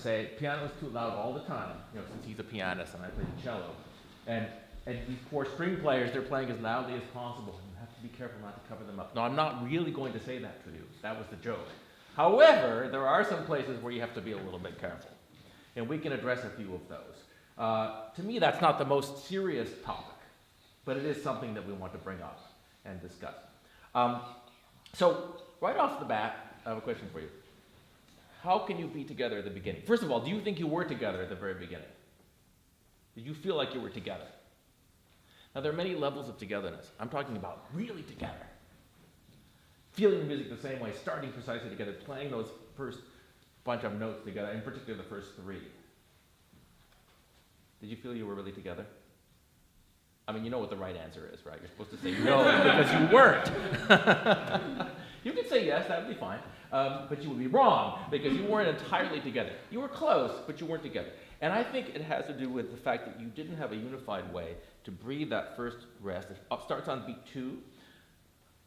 say piano is too loud all the time, since he's a pianist and I play the cello. And these poor string players, they're playing as loudly as possible. And you have to be careful not to cover them up. No, I'm not really going to say that to you. That was the joke. However, there are some places where you have to be a little bit careful. And we can address a few of those. To me, that's not the most serious topic, but it is something that we want to bring up and discuss. So right off the bat, I have a question for you. How can you be together at the beginning? First of all, do you think you were together at the very beginning? Did you feel like you were together? Now, there are many levels of togetherness. I'm talking about really together. Feeling the music the same way, starting precisely together, playing those first bunch of notes together, in particular the first three. Did you feel you were really together? I mean, you know what the right answer is, right? You're supposed to say no because you weren't. You could say yes, that would be fine, but you would be wrong because you weren't entirely together. You were close, but you weren't together. And I think it has to do with the fact that you didn't have a unified way to breathe that first rest. It starts on beat 2,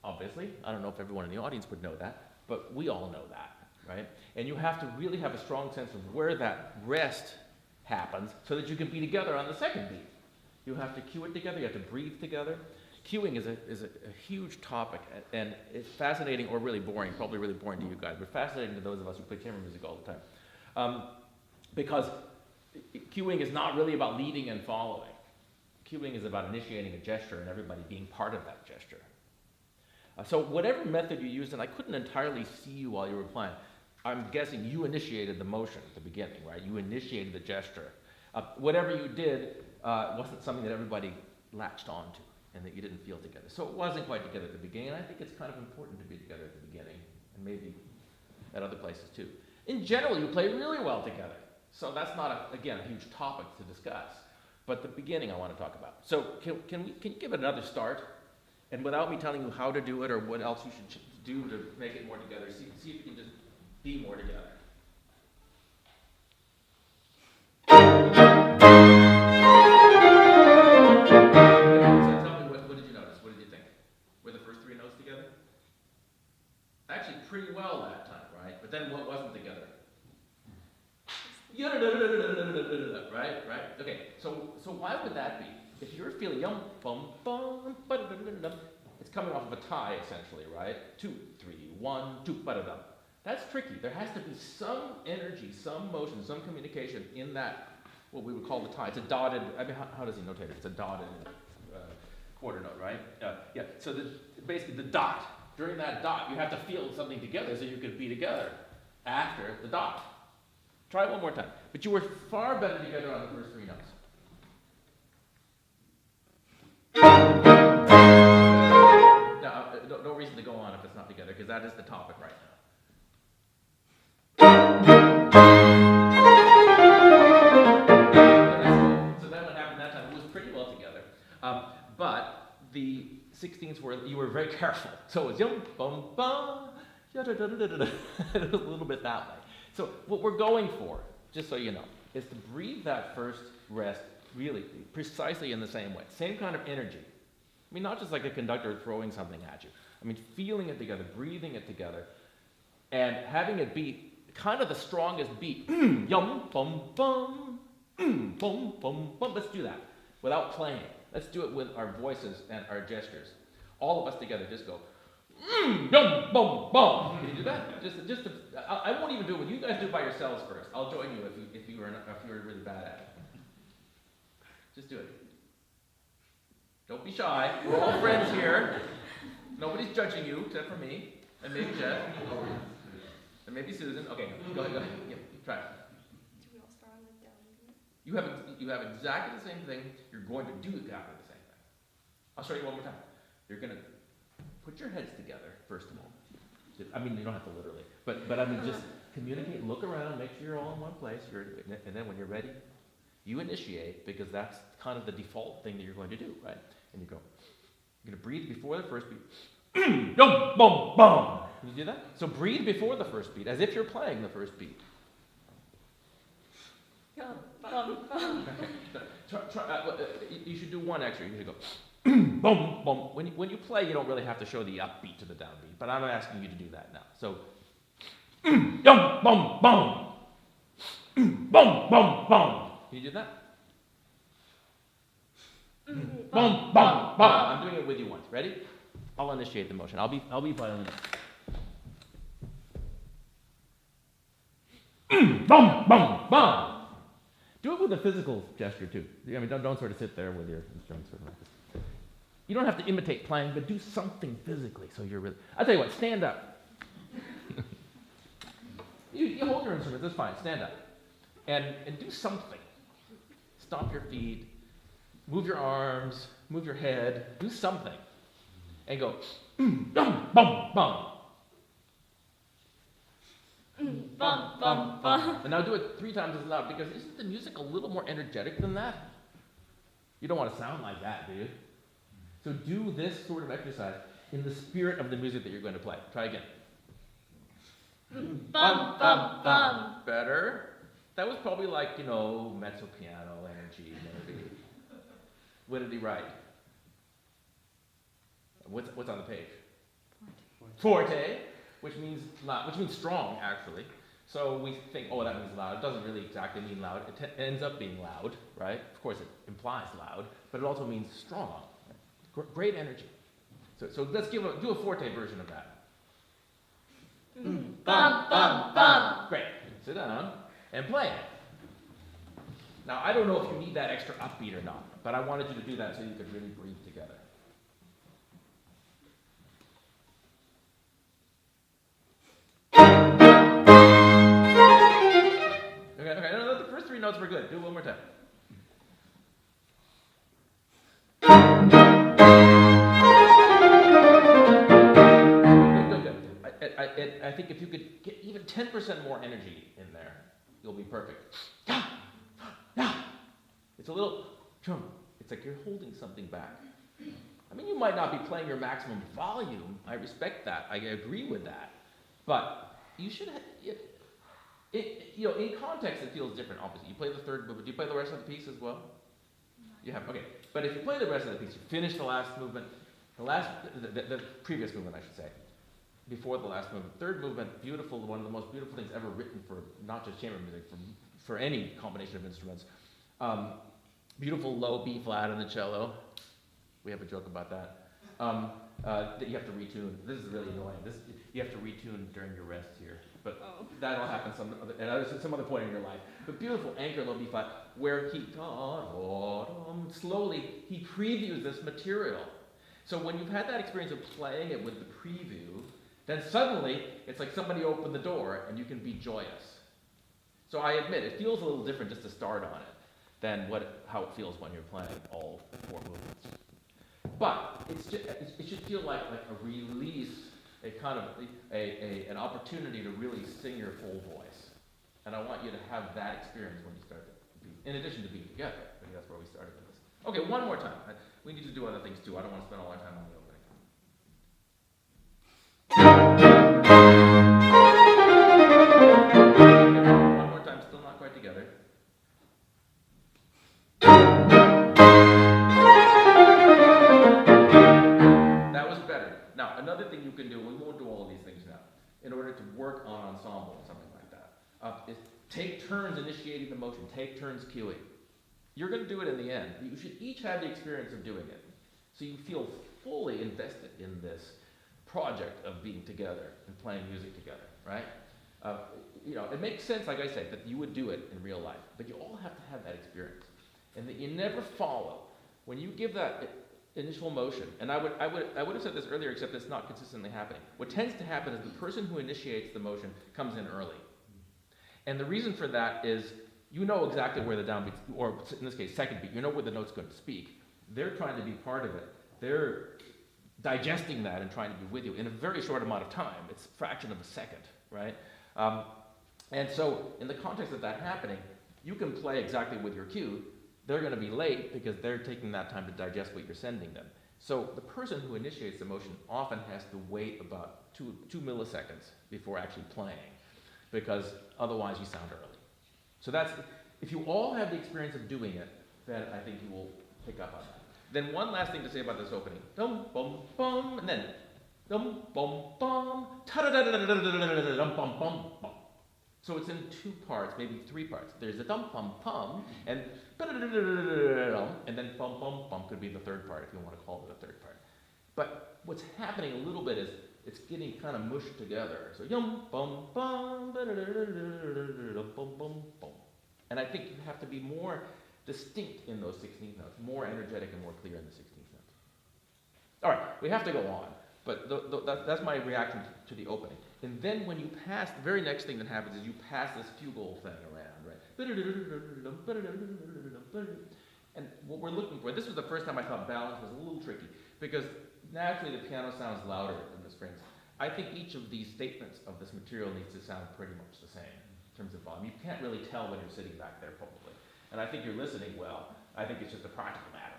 obviously. I don't know if everyone in the audience would know that, but we all know that, right? And you have to really have a strong sense of where that rest happens so that you can be together on the second beat. You have to cue it together, you have to breathe together. Cueing is a huge topic, and it's fascinating or really boring, probably really boring to you guys, but fascinating to those of us who play chamber music all the time. Because cueing is not really about leading and following. Cueing is about initiating a gesture and everybody being part of that gesture. So whatever method you used, and I couldn't entirely see you while you were playing, I'm guessing you initiated the motion at the beginning, right? You initiated the gesture. Whatever you did wasn't something that everybody latched onto and that you didn't feel together. So it wasn't quite together at the beginning, and I think it's kind of important to be together at the beginning, and maybe at other places too. In general, you play really well together. So that's not, again, a huge topic to discuss. But the beginning I want to talk about. So can you give it another start? And without me telling you how to do it or what else you should do to make it more together, see if you can just be more together. So tell me, what did you notice? What did you think? Were the first three notes together? Actually, pretty well that time, right? But then what wasn't together? Right? Okay, so why would that be? If you're feeling yum, bum, bum, ba-da-da-da-da, it's coming off of a tie, essentially, right? 2, 3, 1, 2, ba-da-dum. That's tricky. There has to be some energy, some motion, some communication in that, what we would call the tie. It's a dotted, I mean, how does he notate it? It's a dotted quarter note, right? Yeah, so basically the dot. During that dot, you have to feel something together so you can be together after the dot. Try it one more time. But you were far better together on the first three notes. Now, no reason to go on if it's not together, because that is the topic right now. So then what happened that time? It was pretty well together. But the 16ths you were very careful. So it was yum, bum, bum, it was a little bit that way. So what we're going for, just so you know, is to breathe that first rest really precisely in the same way. Same kind of energy. I mean, not just like a conductor throwing something at you. I mean, feeling it together, breathing it together, and having it be kind of the strongest beat. Yum, bum, bum, bum, bum, bum. Let's do that without playing. Let's do it with our voices and our gestures. All of us together just go, yum, bum, bum. Can you do that? I won't even do it with you. You guys do it by yourselves first. I'll join you if you were really bad at it. Just do it. Don't be shy. We're all friends here. Nobody's judging you except for me and maybe Jeff and maybe Susan. Okay, go ahead. Yeah, try it. Do we all start on the down? You have exactly the same thing. You're going to do exactly the same thing. I'll show you one more time. You're going to put your heads together, first of all. I mean, you don't have to literally, but I mean, just communicate, look around, make sure you're all in one place, and then when you're ready, you initiate, because that's kind of the default thing that you're going to do, right? And you go, you're going to breathe before the first beat. Yum, bum, bum. Can you do that? So breathe before the first beat, as if you're playing the first beat. Yum, bum, bum. You should do one extra. You should go, boom, boom. When you play, you don't really have to show the upbeat to the downbeat, but I'm asking you to do that now. So, yum, bum, bum. Boom, boom, boom. Can you do that? Boom, boom, boom. I'm doing it with you once. Ready? I'll initiate the motion. I'll be violinist. Boom, boom, boom. Do it with a physical gesture too. I mean, don't sort of sit there with your instruments. You don't have to imitate playing, but do something physically so you're really. I'll tell you what. Stand up. You hold your instrument. That's fine. Stand up, and do something. Stomp your feet. Move your arms. Move your head. Do something, and go. Boom, boom, boom. Bum, bum, bum. And now do it 3 times as loud, because isn't the music a little more energetic than that? You don't want to sound like that, do you? So do this sort of exercise in the spirit of the music that you're going to play. Try again. Bum, bum, bum. Better. That was probably like, mezzo piano energy, maybe. What did he write? What's on the page? Forte. Which means loud, which means strong, actually. So we think, oh, that means loud. It doesn't really exactly mean loud. It ends up being loud, right? Of course, it implies loud, but it also means strong. Great energy. So let's do a forte version of that. Bum, bum, bum. Great. Sit down and play it. Now, I don't know if you need that extra upbeat or not, but I wanted you to do that so you could really breathe together. Okay, no, the first 3 notes were good. Do it one more time. Good. I think if you could get even 10% more energy in there, you'll be perfect. It's a little, it's like you're holding something back. I mean, you might not be playing your maximum volume. I respect that. I agree with that. But you should in context, it feels different, obviously. You play the third movement. Do you play the rest of the piece as well? You have, okay. But if you play the rest of the piece, you finish the last movement, the previous movement, I should say, before the last movement. Third movement, beautiful, one of the most beautiful things ever written for not just chamber music, for any combination of instruments. Beautiful low B flat on the cello. We have a joke about that. That you have to retune. This is really annoying. You have to retune during your rest here. But that'll happen some other point in your life. But beautiful anchor low B flat, where slowly he previews this material. So when you've had that experience of playing it with the preview, then suddenly it's like somebody opened the door and you can be joyous. So I admit it feels a little different just to start on it than how it feels when you're playing all 4 movements. But it should feel like a release, a kind of an opportunity to really sing your full voice. And I want you to have that experience when you start in addition to being together. I think that's where we started with this. Okay, one more time. We need to do other things too. I don't want to spend all our time on the opening. Okay, one more time, still not quite together. Now, another thing you can do, we won't do all of these things now, in order to work on ensemble or something like that, is take turns initiating the motion, take turns cueing. You're going to do it in the end. You should each have the experience of doing it, so you feel fully invested in this project of being together and playing music together, right? It makes sense, like I said, that you would do it in real life, but you all have to have that experience, and that you never follow. When you give that initial motion, and I would have said this earlier, except it's not consistently happening. What tends to happen is the person who initiates the motion comes in early. And the reason for that is you know exactly where the downbeat, or in this case, second beat, you know where the note's going to speak. They're trying to be part of it. They're digesting that and trying to be with you in a very short amount of time. It's a fraction of a second, right? And so in the context of that happening, you can play exactly with your cue. They're going to be late because they're taking that time to digest what you're sending them. So the person who initiates the motion often has to wait about two milliseconds before actually playing, because otherwise you sound early. So that's, if you all have the experience of doing it, then I think you will pick up on that. Then one last thing to say about this opening. Dum, bum, bum, and then dum, bum, bum, ta-da-da-da-da-da-da-da-da-da-dum, bum, bum, bum. So it's in two parts, maybe three parts. There's a dum-pum-pum, and then bum-bum-bum could be the third part, if you want to call it a third part. But what's happening a little bit is it's getting kind of mushed together. So yum-bum-bum, bum-bum-bum. And I think you have to be more distinct in those 16th notes, more energetic and more clear in the 16th notes. All right, we have to go on, but that's my reaction to the opening. And then when you pass, the very next thing that happens is you pass this fugal thing around, right? And what we're looking for, this was the first time I thought balance was a little tricky, because naturally the piano sounds louder than the strings. I think each of these statements of this material needs to sound pretty much the same in terms of volume. You can't really tell when you're sitting back there probably. And I think you're listening well. I think it's just a practical matter.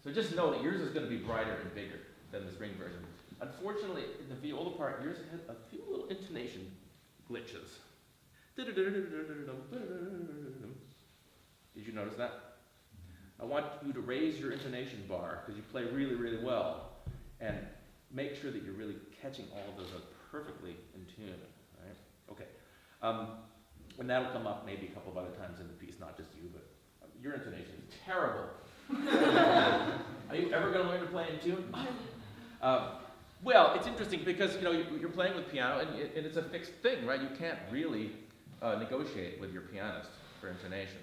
So just know that yours is going to be brighter and bigger than the string version. Unfortunately, in the viola part, yours had a few little intonation glitches. Did you notice that? I want you to raise your intonation bar because you play really, really well, and make sure that you're really catching all of those notes perfectly in tune. Right? Okay. And that'll come up maybe a couple of other times in the piece, not just you, but your intonation is terrible. Are you ever going to learn to play in tune? Well, it's interesting because you're playing with piano, and it's a fixed thing, right? You can't really negotiate with your pianist for intonation.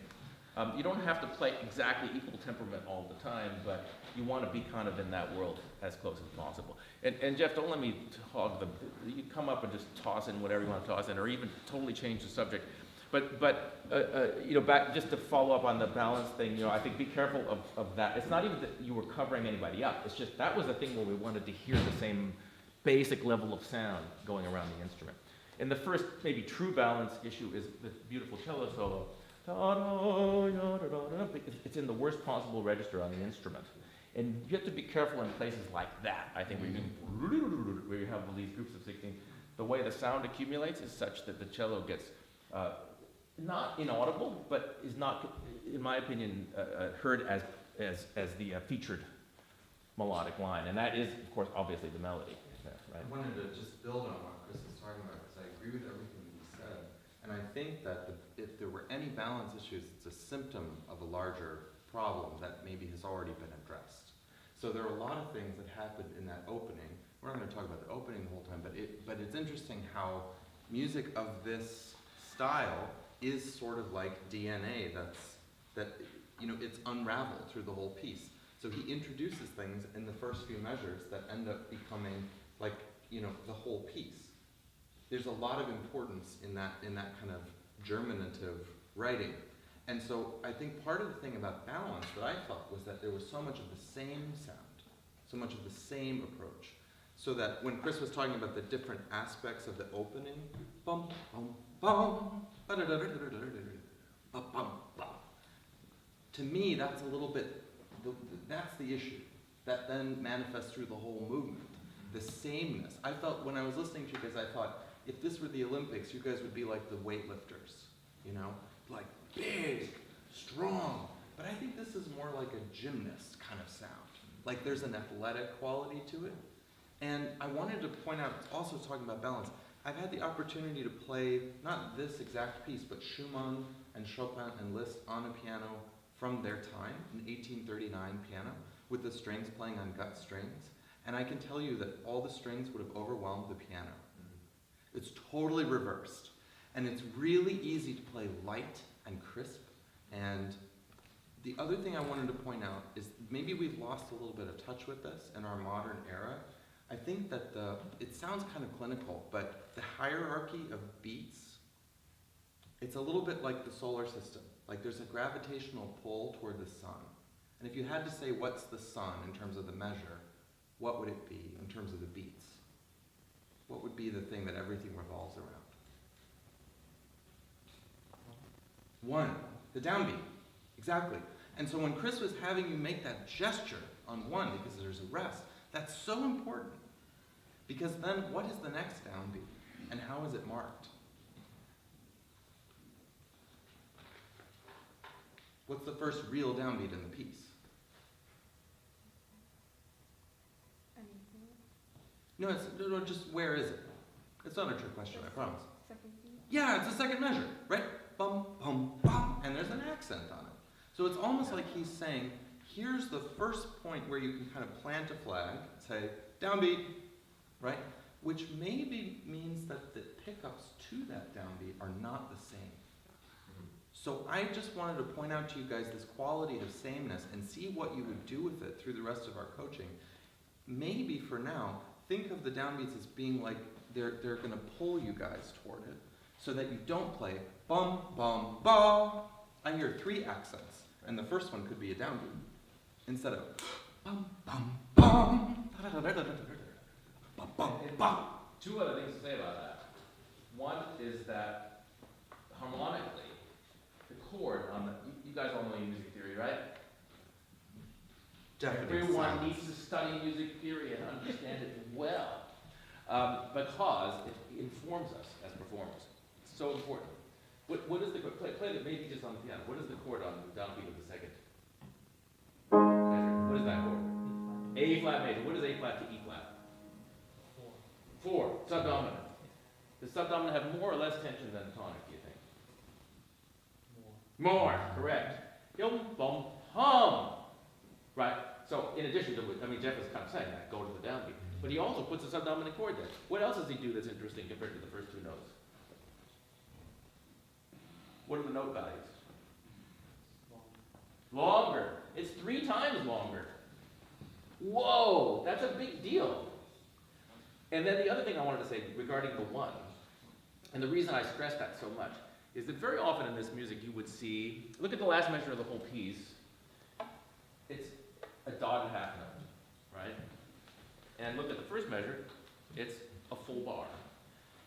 You don't have to play exactly equal temperament all the time, but you want to be kind of in that world as close as possible. And Jeff, don't let me hog the. You come up and just toss in whatever you want to toss in, or even totally change the subject. But back just to follow up on the balance thing, I think be careful of that. It's not even that you were covering anybody up. It's just that was the thing where we wanted to hear the same basic level of sound going around the instrument. And the first maybe true balance issue is the beautiful cello solo. It's in the worst possible register on the instrument. And you have to be careful in places like that, I think, where you have these groups of 16. The way the sound accumulates is such that the cello gets not inaudible, but is not, in my opinion, heard as the featured melodic line. And that is, of course, obviously the melody. Right? I wanted to just build on what Chris was talking about, because I agree with everything he said. And I think that if there were any balance issues, it's a symptom of a larger problem that maybe has already been addressed. So there are a lot of things that happened in that opening. We're not going to talk about the opening the whole time, but it's interesting how music of this style is sort of like DNA it's unraveled through the whole piece. So he introduces things in the first few measures that end up becoming like, the whole piece. There's a lot of importance in that kind of germinative writing. And so I think part of the thing about balance that I felt was that there was so much of the same sound, so much of the same approach. So that when Chris was talking about the different aspects of the opening, bum, bum, bum, bum, bum. To me, that's a little bit, that's the issue that then manifests through the whole movement. The sameness. I felt when I was listening to you guys, I thought, if this were the Olympics, you guys would be like the weightlifters, like big, strong. But I think this is more like a gymnast kind of sound. Like there's an athletic quality to it. And I wanted to point out, also talking about balance, I've had the opportunity to play, not this exact piece, but Schumann and Chopin and Liszt on a piano from their time, an 1839 piano, with the strings playing on gut strings. And I can tell you that all the strings would have overwhelmed the piano. It's totally reversed. And it's really easy to play light and crisp. And the other thing I wanted to point out is maybe we've lost a little bit of touch with this in our modern era. I think that it sounds kind of clinical, but the hierarchy of beats, it's a little bit like the solar system. Like there's a gravitational pull toward the sun. And if you had to say what's the sun in terms of the measure, what would it be in terms of the beats? What would be the thing that everything revolves around? One, the downbeat. Exactly. And so when Chris was having you make that gesture on one, because there's a rest, that's so important. Because then what is the next downbeat? And how is it marked? What's the first real downbeat in the piece? No, just where is it? It's not a trick question, I promise. Second beat. Yeah, it's a second measure, right? Bum, bum, bum, and there's an accent on it. So it's almost like he's saying, here's the first point where you can kind of plant a flag, say, downbeat, right? Which maybe means that the pickups to that downbeat are not the same. So I just wanted to point out to you guys this quality of sameness and see what you would do with it through the rest of our coaching. Maybe for now, think of the downbeats as being like they're going to pull you guys toward it so that you don't play bum, bum, bum. I hear 3 accents, and the first one could be a downbeat instead of bum, bum, bum, bum, bum, bum. 2 other things to say about that. One is that harmonically, the chord on the, you guys all know music theory, right? Definitely Everyone silence. needs to study music theory and understand it well, because it informs us as performers. It's so important. What is the play that maybe just on the piano? What is the chord on the downbeat of the second measure? What is that chord? A flat major. What is A flat to E flat? 4. Subdominant. Does subdominant have more or less tension than tonic, do you think? More. Correct. Yum, bum, hum. Right? So in addition to, Jeff is kind of saying that, go to the downbeat. But he also puts a subdominant chord there. What else does he do that's interesting compared to the first 2 notes? What are the note values? Longer. It's 3 times longer. Whoa, that's a big deal. And then the other thing I wanted to say regarding the 1, and the reason I stress that so much, is that very often in this music you would see, look at the last measure of the whole piece, it's a dotted half note, right? And look at the first measure, it's a full bar.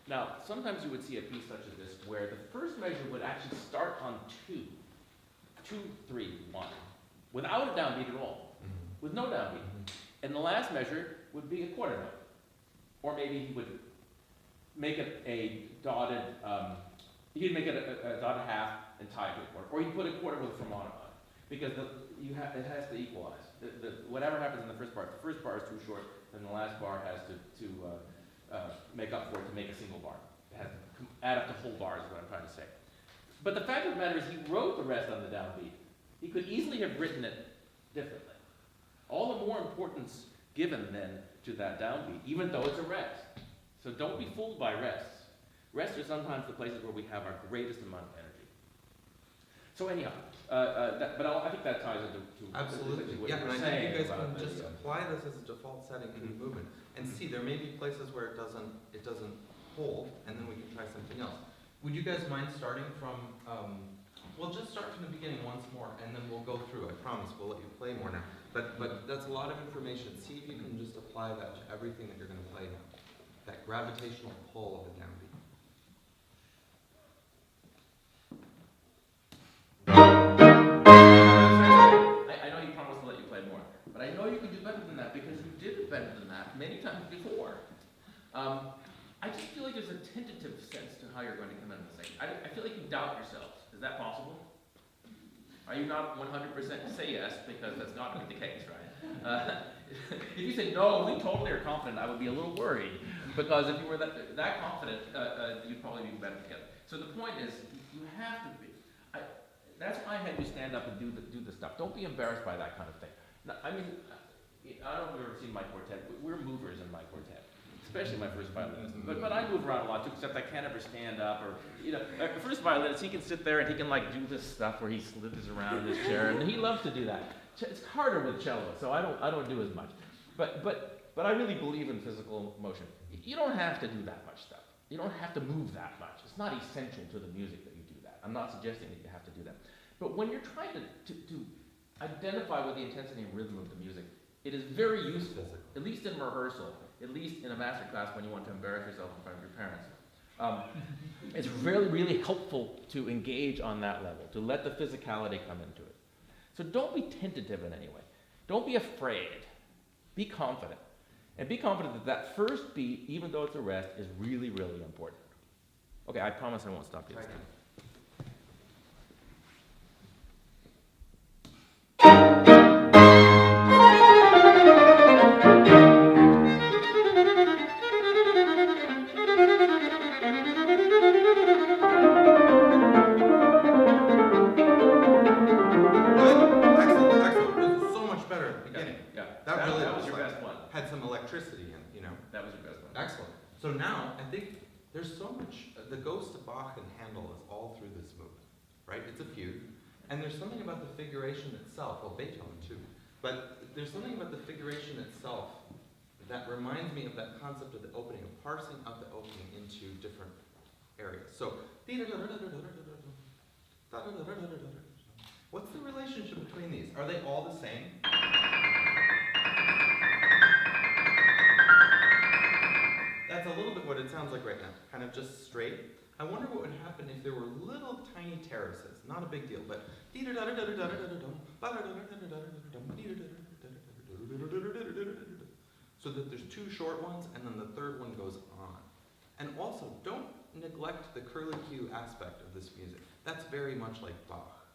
Now, sometimes you would see a piece such as this where the first measure would actually start on 2, 2, 3, 1, without a downbeat at all, with no downbeat. And the last measure would be a quarter note. Or maybe he would make it a dotted, he'd make it a dotted half and tie to a quarter. Or he'd put a quarter with a fermata on it. Because it has to equalize. Whatever happens in the first bar is too short, then the last bar has to make up for it to make a single bar. It has to add up to whole bars is what I'm trying to say. But the fact of the matter is he wrote the rest on the downbeat. He could easily have written it differently. All the more importance given then to that downbeat, even though it's a rest. So don't be fooled by rests. Rests are sometimes the places where we have our greatest amount of energy. So anyhow, I think that ties into Absolutely. what Yeah, you and were I saying think you guys about can just apply this as a default setting to the movement and see there may be places where it doesn't hold, and then we can try something else. Would you guys mind starting from? We'll just start from the beginning once more, and then we'll go through. I promise we'll let you play more now. But that's a lot of information. See if you can just apply that to everything that you're going to play now. That gravitational pull of a downbeat. I know you promised to let you play more, but I know you can do better than that because you did it better than that many times before. I just feel like there's a tentative sense to how you're going to come in the second. I feel like you doubt yourselves. Is that possible? Are you not 100% say yes, because that's not going to be the case, right? If you say no, we totally are confident, I would be a little worried, because if you were that confident, you'd probably be better together. So the point is, you have to be. That's why I had you stand up and do the stuff. Don't be embarrassed by that kind of thing. Now, I don't know if you've ever seen my quartet. We're movers in my quartet, especially my first violinist. But I move around a lot too, except I can't ever stand up or, the first violinist, he can sit there and he can do this stuff where he slithers around in his chair, and he loves to do that. It's harder with cello, so I don't do as much. But I really believe in physical motion. You don't have to do that much stuff. You don't have to move that much. It's not essential to the music that you do that. I'm not suggesting that you have to do that. But when you're trying to identify with the intensity and rhythm of the music, it is very useful, at least in rehearsal, at least in a master class when you want to embarrass yourself in front of your parents. It's really, really helpful to engage on that level, to let the physicality come into it. So don't be tentative in any way. Don't be afraid. Be confident. And be confident that first beat, even though it's a rest, is really, really important. Okay, I promise I won't stop you this time. That really that was was your like, best one. had some electricity in it, you know. That was your best one. Excellent. So now, I think there's so much, the ghost of Bach and Handel is all through this movement, right? It's a fugue. And there's something about the figuration itself, well, Beethoven too, but there's something about the figuration itself that reminds me of that concept of the opening, of parsing out the opening into different areas. So, what's the relationship between these? Are they all the same? That's a little bit what it sounds like right now, kind of just straight. I wonder what would happen if there were little tiny terraces, not a big deal, but so that there's two short ones and then the third one goes on. And also, don't neglect the curlicue aspect of this music. That's very much like Bach,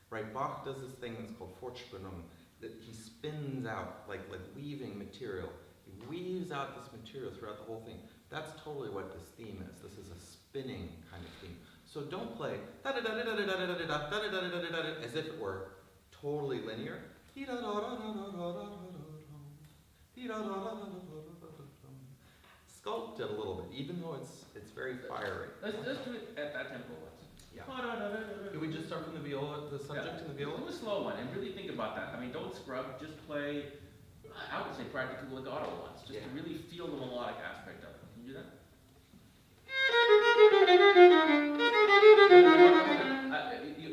right? Bach does this thing that's called Fortspannung, that he spins out, like weaving material. He weaves out this material throughout the whole thing. That's totally what this theme is. This is a spinning kind of theme. So don't play as if it were totally linear. Sculpt it a little bit, even though it's very fiery. Let's do it at that tempo once. Yeah. Could we just start from the viola, the subject and the viola? Do a slow one and really think about that. I mean, don't scrub, just play, I would say practically legato ones, just to really feel the melodic aspect of it. Can you do that?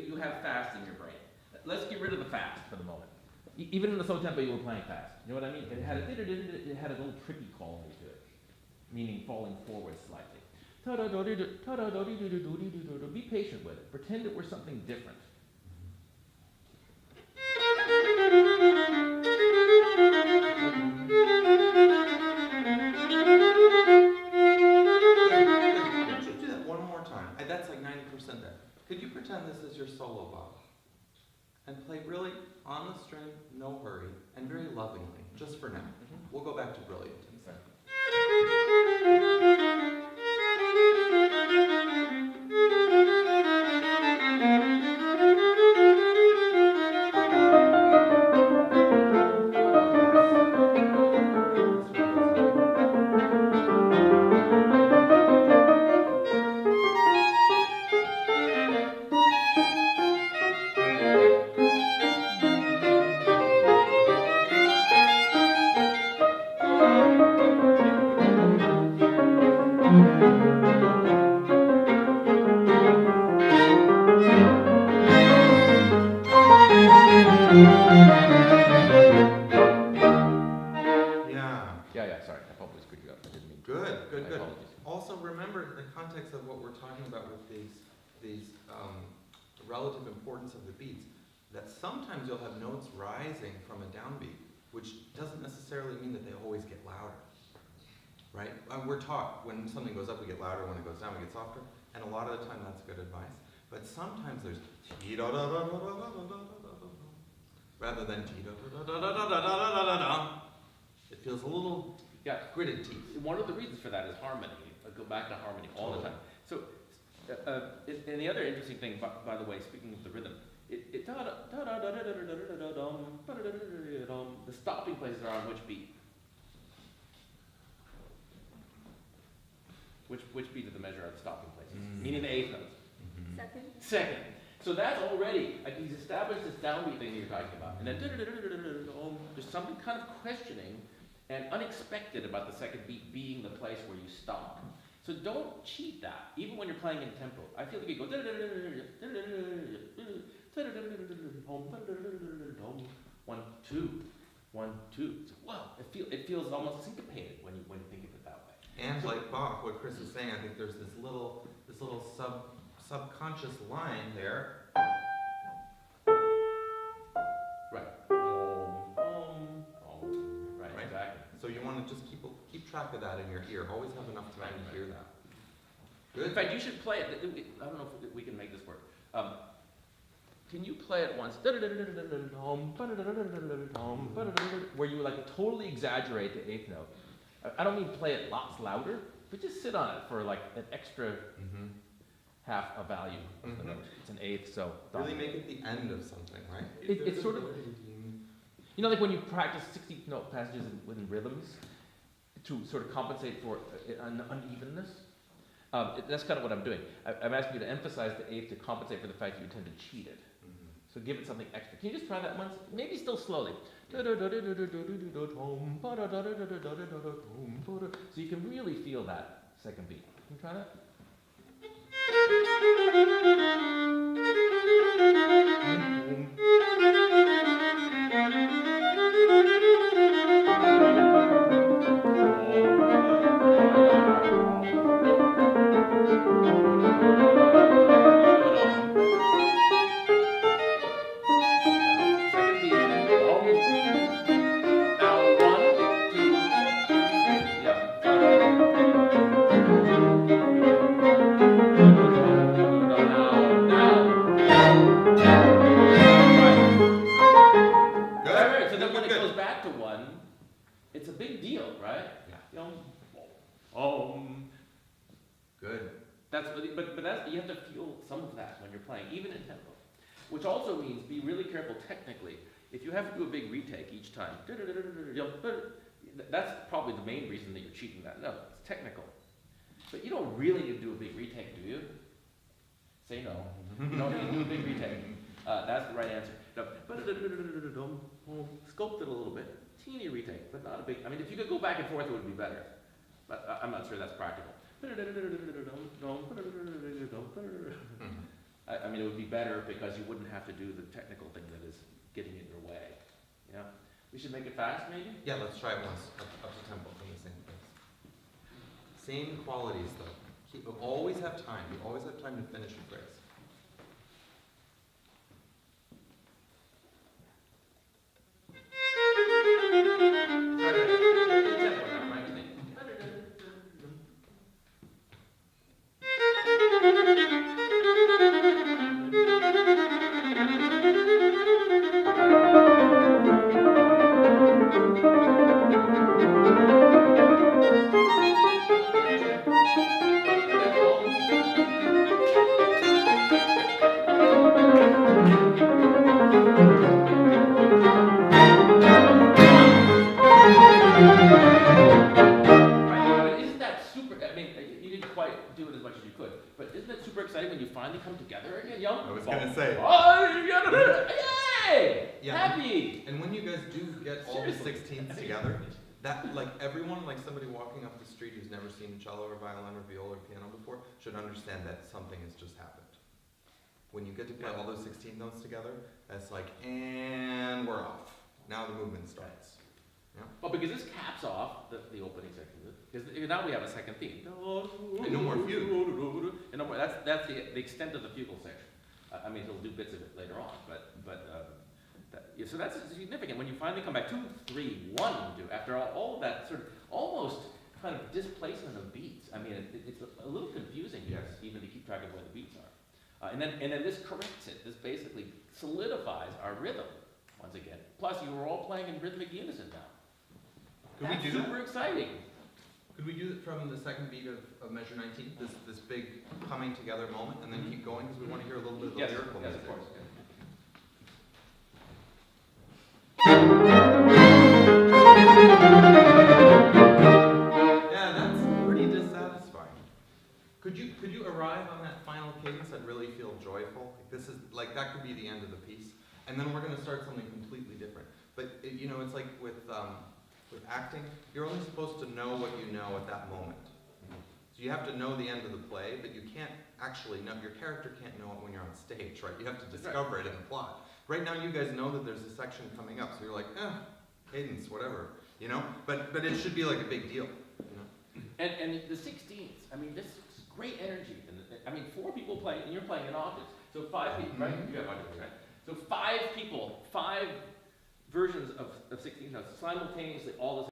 You have fast in your brain. Let's get rid of the fast for the moment. Even in the slow tempo, you were playing fast. You know what I mean? It had a little tricky quality to it, meaning falling forward slightly. Be patient with it. Pretend it were something different. Just do that one more time. That's like 90% there. Could you pretend this is your solo, Bob? And play really on the string, no hurry, and very lovingly, just for now. We'll go back to brilliant in a second. Relative importance of the beats, that sometimes you'll have notes rising from a downbeat, which doesn't necessarily mean that they always get louder, right? We're taught when something goes up, we get louder, when it goes down, we get softer, and a lot of the time that's good advice. But sometimes there's rather than it feels a little gritted teeth. One of the reasons for that is harmony. I go back to harmony all the time. So. And the other interesting thing, by the way, speaking of the rhythm, the stopping places are on which beat? Which beat of the measure are the stopping places? Meaning the eighth notes. Second. So that's already, like he's established this downbeat thing that you're talking about. And then there's something kind of questioning and unexpected about the second beat being the place where you stop. So don't cheat that, even when you're playing in tempo. I feel like you go 1, 2, 1, 2. So, wow, it feels almost syncopated when you think of it that way. And like Bach, what Chris is saying, I think there's this little subconscious line there. Right. Right. Exactly. So you want to just keep track of that in your ear. Always have enough time to hear that. Good. In fact, you should play it. I don't know if we can make this work. Can you play it once? Where you like totally exaggerate the eighth note. I don't mean play it lots louder, but just sit on it for like an extra half a value of the note. It's an eighth, so. Really make it the end of something, right? It's sort of. You know, like when you practice 16th note passages within rhythms to sort of compensate for an unevenness. That's kind of what I'm doing. I'm asking you to emphasize the eighth to compensate for the fact that you tend to cheat it. So give it something extra. Can you just try that once? Maybe still slowly. So you can really feel that second beat. Can you try that? Second beat. Now 1, 2, yeah. Right. So then when it goes back to 1, it's a big deal, right? Yeah. You know, Good. but that's, you have to feel some of that when you're playing, even in tempo. Which also means be really careful technically. If you have to do a big retake each time, that's probably the main reason that you're cheating that note. It's technical. But you don't really need to do a big retake, do you? Say no. You don't need to do a big retake. That's the right answer. No. Sculpt it a little bit. Teeny retake, but not a big. I mean, if you could go back and forth, it would be better. But I'm not sure that's practical. I mean, it would be better because you wouldn't have to do the technical thing that is getting in your way. Yeah? We should make it fast, maybe? Yeah, let's try it once, up to tempo from the same place. Same qualities though. Always have time. You always have time to finish a phrase. Do it as much as you could, but isn't it super exciting when you finally come together again, yo? I was gonna say. Yay! Yeah. Happy! And when you guys do get all the Seriously. 16ths together, that, like, everyone, like somebody walking up the street who's never seen cello or violin or viola or piano before, should understand that something has just happened. When you get to play all those 16 notes together, that's like, and we're off. Now the movement starts. Yeah. Well, because this caps off the opening section. Because now we have a second theme. And no more fugue. And no more, that's the extent of the fugal section. I mean, he'll do bits of it later on, so that's significant. When you finally come back, 2, 3, 1, 2, after all of that sort of almost kind of displacement of beats. I mean, it's a little confusing, even to keep track of where the beats are. And then this corrects it. This basically solidifies our rhythm once again. Plus, you were all playing in rhythmic unison now. Could That's we do super exciting. Could we do it from the second beat of measure 19, this big coming together moment, and then keep going because we want to hear a little bit of the lyrical yes, music. of course. Yeah, that's pretty dissatisfying. Could you arrive on that final cadence and really feel joyful? Like this is like that could be the end of the piece, and then we're going to start something completely different. But it's like with acting, you're only supposed to know what you know at that moment. So you have to know the end of the play, but you can't actually know, your character can't know it when you're on stage, right? You have to discover it in the plot. Right now you guys know that there's a section coming up, so you're like, cadence, whatever, But it should be like a big deal, And the 16ths, I mean, this is great energy. I mean, 4 people playing, and you're playing in octaves. So 5 people, right? You have octaves, right? So 5 people, 5 versions of 16 notes simultaneously, all the